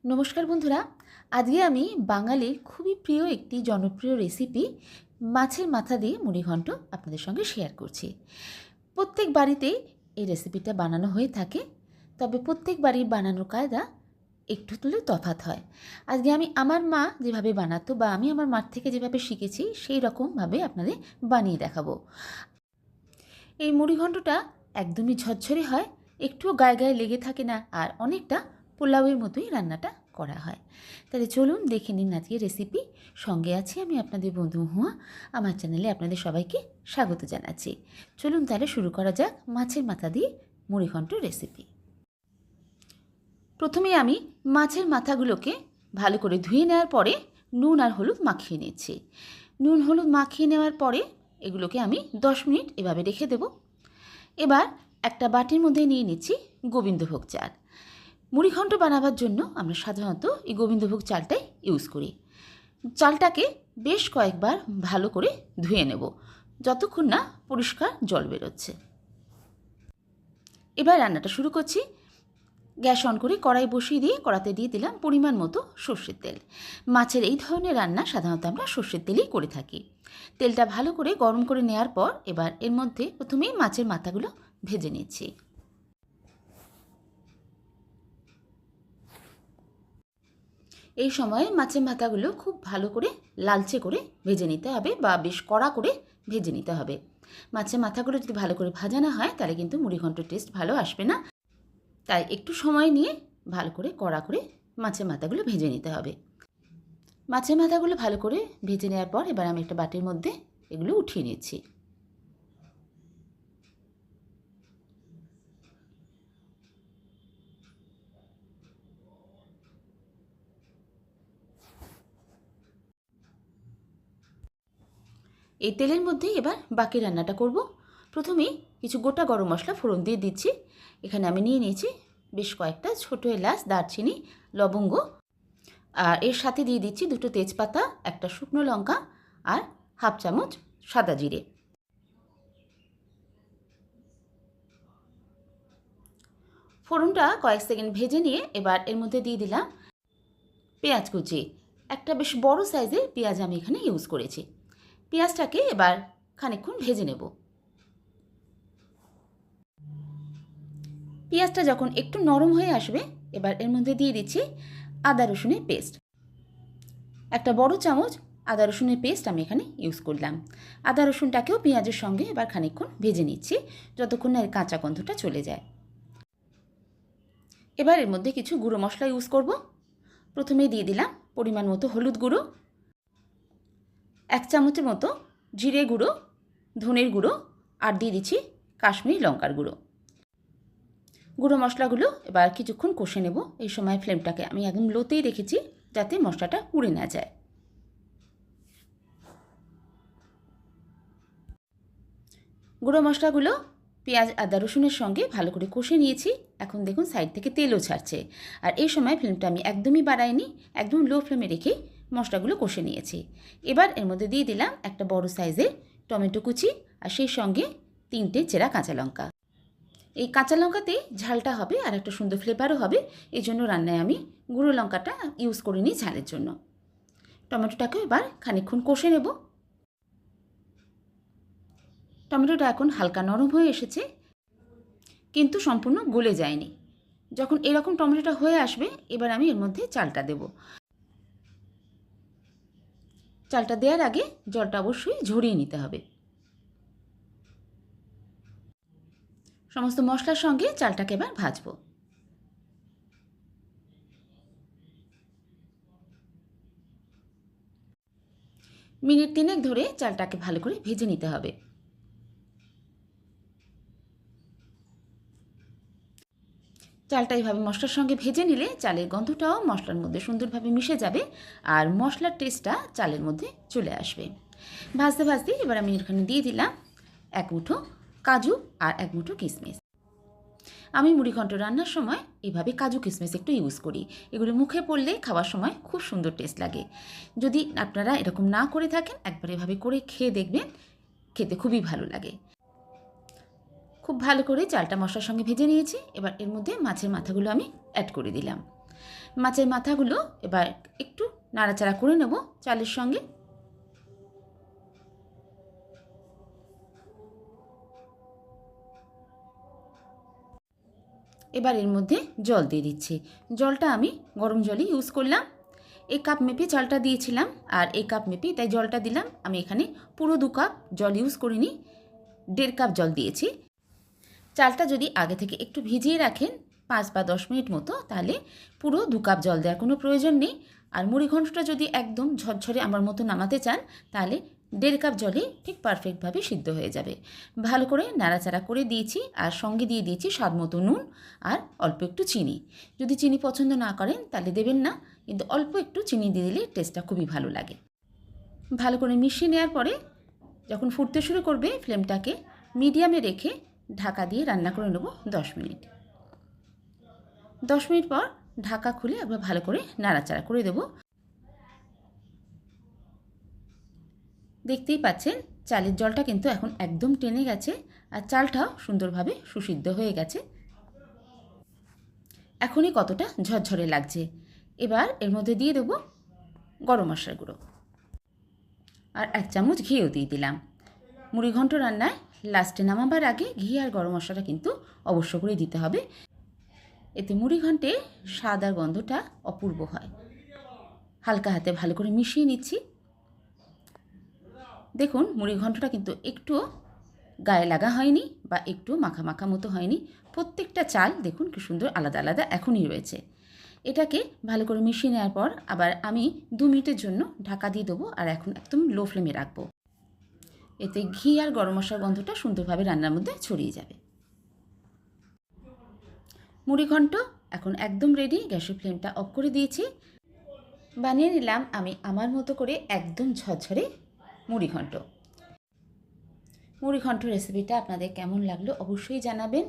নমস্কার বন্ধুরা, আজকে আমি বাঙালির খুবই প্রিয় একটি জনপ্রিয় রেসিপি মাছের মাথা দিয়ে মুড়িঘণ্ট আপনাদের সঙ্গে শেয়ার করছি। প্রত্যেক বাড়িতেই এই রেসিপিটা বানানো হয়ে থাকে, তবে প্রত্যেক বাড়ির বানানোর কায়দা একটু হলেও তফাৎ হয়। আজকে আমি আমার মা যেভাবে বানাতো বা আমি আমার মার থেকে যেভাবে শিখেছি সেই রকমভাবে আপনাদের বানিয়ে দেখাবো। এই মুড়িঘণ্টটা একদমই ঝরঝরে হয়, একটুও গায়ে গায়ে লেগে থাকে না, আর অনেকটা পোলাওয়ের মতোই রান্নাটা করা হয়। তাহলে চলুন দেখে নিন আজকের রেসিপি। সঙ্গে আছি আমি আপনাদের বন্ধু হুয়া। আমার চ্যানেলে আপনাদের সবাইকে স্বাগত জানাচ্ছি। চলুন তাহলে শুরু করা যাক মাছের মাথা দিয়ে মুড়িঘণ্ট রেসিপি। প্রথমে আমি মাছের মাথাগুলোকে ভালো করে ধুয়ে নেওয়ার পরে নুন আর হলুদ মাখিয়ে নিচ্ছি। নুন হলুদ মাখিয়ে নেওয়ার পরে এগুলোকে আমি 10 মিনিট এভাবে রেখে দেব। এবার একটা বাটির মধ্যে নিয়ে নিচ্ছি গোবিন্দভোগ চাল। মুড়িঘণ্ট বানাবার জন্য আমরা সাধারণত এই গোবিন্দভোগ চালটাই ইউজ করি। চালটাকে বেশ কয়েকবার ভালো করে ধুয়ে নেব, যতক্ষণ না পরিষ্কার জল বেরোচ্ছে। এবার রান্নাটা শুরু করছি। গ্যাস অন করে কড়াই বসিয়ে দিয়ে কড়াতে দিয়ে দিলাম পরিমাণ মতো সর্ষের তেল। মাছের এই ধরনের রান্না সাধারণত আমরা সর্ষের তেলেই করে থাকি। তেলটা ভালো করে গরম করে নেওয়ার পর এবার এর মধ্যে প্রথমেই মাছের মাথাগুলো ভেজে নিচ্ছি। এই সময় মাছের মাথাগুলো খুব ভালো করে লালচে করে ভেজে নিতে হবে বা বেশ কড়া করে ভেজে নিতে হবে। মাছের মাথাগুলো যদি ভালো করে ভাজা না হয় তাহলে কিন্তু মুড়িঘণ্টের টেস্ট ভালো আসবে না। তাই একটু সময় নিয়ে ভালো করে কড়া করে মাছের মাথাগুলো ভেজে নিতে হবে। মাছের মাথাগুলো ভালো করে ভেজে নেওয়ার পর এবার আমি একটা বাটির মধ্যে এগুলো উঠিয়ে নিচ্ছি। এই তেলের মধ্যেই এবার বাকি রান্নাটা করব। প্রথমেই কিছু গোটা গরম মশলা ফোড়ন দিয়ে দিচ্ছি। এখানে আমি নিয়ে নিয়েছি বেশ কয়েকটা ছোটো এলাচ, দারচিনি, লবঙ্গ, আর এর সাথে দিয়ে দিচ্ছি 2টো তেজপাতা, একটা শুকনো লঙ্কা আর হাফ চামচ সাদা জিরে। ফোড়নটা কয়েক সেকেন্ড ভেজে নিয়ে এবার এর মধ্যে দিয়ে দিলাম পেঁয়াজ কুচি। একটা বেশ বড় সাইজের পেঁয়াজ আমি এখানে ইউজ করেছি। পেঁয়াজটাকে এবার খানিকক্ষণ ভেজে নেব। পেঁয়াজটা যখন একটু নরম হয়ে আসবে এবার এর মধ্যে দিয়ে দিচ্ছি আদা রসুনের পেস্ট। একটা বড় চামচ আদা রসুনের পেস্ট আমি এখানে ইউজ করলাম। আদা রসুনটাকেও পেঁয়াজের সঙ্গে এবার খানিকক্ষণ ভেজে নিচ্ছি, যতক্ষণ না এর কাঁচা গন্ধটা চলে যায়। এবার এর মধ্যে কিছু গুঁড়ো মশলা ইউজ করব। প্রথমে দিয়ে দিলাম পরিমাণ মতো হলুদ গুঁড়ো, 1 চামচের মতো জিরে গুঁড়ো, ধনের গুঁড়ো, আর দিয়ে দিচ্ছি কাশ্মীরি লঙ্কার গুঁড়ো। গুঁড়ো মশলাগুলো এবার কিছুক্ষণ কষে নেব। এই সময় ফ্লেমটাকে আমি একদম লোতেই রেখেছি যাতে মশলাটা পুড়ে না যায়। গুঁড়ো মশলাগুলো পেঁয়াজ আদা রসুনের সঙ্গে ভালো করে কষে নিয়েছি। এখন দেখুন সাইড থেকে তেলও ছাড়ছে। আর এই সময় ফ্লেমটা আমি একদমই বাড়াইনি, একদম লো ফ্লেমে রেখে মশলাগুলো কষে নিয়েছি। এবার এর মধ্যে দিয়ে দিলাম একটা বড় সাইজের টমেটো কুচি আর সেই সঙ্গে 3টে চেরা কাঁচা লঙ্কা। এই কাঁচা লঙ্কাতেই ঝালটা হবে আর একটা সুন্দর ফ্লেভারও হবে, এই জন্য রান্নায় আমি গুঁড়ো লঙ্কাটা ইউজ করিনি ঝালের জন্য। টমেটোটাকে এবার খানিকক্ষণ কষে নেব। টমেটোটা এখন হালকা নরম হয়ে এসেছে, কিন্তু সম্পূর্ণ গলে যায়নি। যখন এরকম টমেটোটা হয়ে আসবে এবার আমি এর মধ্যে চালটা দেব। চালটা দেওয়ার আগে জলটা অবশ্যই ঝরিয়ে নিতে হবে। সমস্ত মশলার সঙ্গে চালটাকে এবার ভাজবো। মিনিট 3 ধরে চালটাকে ভালো করে ভেজে নিতে হবে। চালটা এইভাবে মশলার সঙ্গে ভেজে নিলে চালের গন্ধটাও মশলার মধ্যে সুন্দরভাবে মিশে যাবে আর মশলার টেস্টটা চালের মধ্যে চলে আসবে। ভাজতে ভাজতে এবার আমি এখানে দিয়ে দিলাম 1 মুঠো কাজু আর 1 মুঠো কিশমিশ। আমি মুড়িঘণ্ট রান্নার সময় এইভাবে কাজু কিশমিশ একটু ইউজ করি। এগুলো মুখে পড়লে খাওয়ার সময় খুব সুন্দর টেস্ট লাগে। যদি আপনারা এরকম না করে থাকেন একবার এভাবে করে খেয়ে দেখবেন, খেতে খুবই ভালো লাগে। খুব ভালো করে চালটা মশলার সঙ্গে ভেজে নিয়েছি। এবার এর মধ্যে মাছের মাথাগুলো আমি অ্যাড করে দিলাম। মাছের মাথাগুলো এবার একটু নাড়াচাড়া করে নেব চালের সঙ্গে। এবার এর মধ্যে জল দিয়ে দিচ্ছি। জলটা আমি গরম জলই ইউজ করলাম। এই কাপ মেপে চালটা দিয়েছিলাম আর এই কাপ মেপে তাই জলটা দিলাম। আমি এখানে পুরো 2 কাপ জল ইউজ করিনি, 1.5 কাপ জল দিয়েছি। চালটা যদি আগে থেকে একটু ভিজিয়ে রাখেন 5 বা 10 মিনিট মতো, তাহলে পুরো 2 কাপ জল দেওয়ার কোনো প্রয়োজন নেই। আর মুড়ি ঘন্টটা যদি একদম ঝরঝরে আমার মতো নামাতে চান, তাহলে 1.5 কাপ জলে ঠিক পারফেক্টভাবে সিদ্ধ হয়ে যাবে। ভালো করে নাড়াচাড়া করে দিয়েছি আর সঙ্গে দিয়ে দিয়েছি স্বাদ মতো নুন আর অল্প একটু চিনি। যদি চিনি পছন্দ না করেন তাহলে দেবেন না, কিন্তু অল্প একটু চিনি দিয়ে দিলে টেস্টটা খুবই ভালো লাগে। ভালো করে মিশিয়ে নেওয়ার পরে যখন ফুটতে শুরু করবে, ফ্লেমটাকে মিডিয়ামে রেখে ঢাকা দিয়ে রান্না করে নেব 10 মিনিট। 10 মিনিট পর ঢাকা খুলে একবার ভালো করে নাড়াচাড়া করে দেব। দেখতেই পাচ্ছেন চালের জলটা কিন্তু এখন একদম টেনে গেছে আর চালটাও সুন্দরভাবে সুসিদ্ধ হয়ে গেছে। এখনই কতটা ঝরঝরে লাগছে। এবার এর মধ্যে দিয়ে দেব গরম মশলার গুঁড়ো আর 1 চামচ ঘিও দিয়ে দিলাম। মুড়িঘণ্ট রান্নায় লাস্টে নামাবার আগে ঘি আর গরম মশলাটা কিন্তু অবশ্য করে দিতে হবে। এতে মুড়িঘণ্টে স্বাদ আর গন্ধটা অপূর্ব হয়। হালকা হাতে ভালো করে মিশিয়ে নিচ্ছি। দেখুন মুড়িঘণ্টটা কিন্তু একটুও গায়ে লাগা হয়নি বা একটু মাখা মাখা মতো হয়নি। প্রত্যেকটা চাল দেখুন কি সুন্দর আলাদা আলাদা এখনই রয়েছে। এটাকে ভালো করে মিশিয়ে নেওয়ার পর আবার আমি 2 মিনিটের জন্য ঢাকা দিয়ে দেবো আর এখন একদম লো ফ্লেমে রাখবো। এতে ঘি আর গরম মশলার গন্ধটা সুন্দরভাবে রান্নার মধ্যে ছড়িয়ে যাবে। মুড়িঘণ্ট এখন একদম রেডি। গ্যাসের ফ্লেমটা অফ করে দিয়েছি। বানিয়ে নিলাম আমি আমার মতো করে একদম ঝরঝরে মুড়িঘণ্ট। মুড়িঘণ্ট রেসিপিটা আপনাদের কেমন লাগলো অবশ্যই জানাবেন।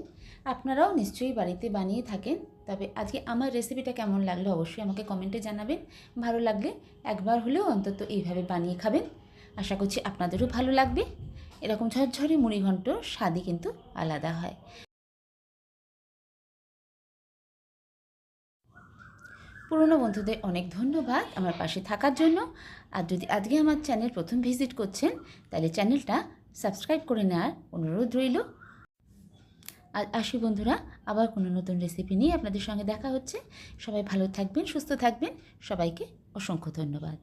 আপনারাও নিশ্চয়ই বাড়িতে বানিয়ে থাকেন। তবে আজকে আমার রেসিপিটা কেমন লাগলো অবশ্যই আমাকে কমেন্টে জানাবেন। ভালো লাগলে একবার হলেও অন্তত এইভাবে বানিয়ে খাবেন। আশা করছি আপনাদেরও ভালো লাগবে। এরকম ঝরঝরে মুড়িঘণ্টর স্বাদই কিন্তু আলাদা হয়। পুরনো বন্ধুদের অনেক ধন্যবাদ আমার পাশে থাকার জন্য। আর যদি আজকে আমার চ্যানেল প্রথম ভিজিট করছেন, তাহলে চ্যানেলটা সাবস্ক্রাইব করে নেওয়ার অনুরোধ রইল। আর আসি বন্ধুরা, আবার কোনো নতুন রেসিপি নিয়ে আপনাদের সঙ্গে দেখা হচ্ছে। সবাই ভালো থাকবেন, সুস্থ থাকবেন। সবাইকে অসংখ্য ধন্যবাদ।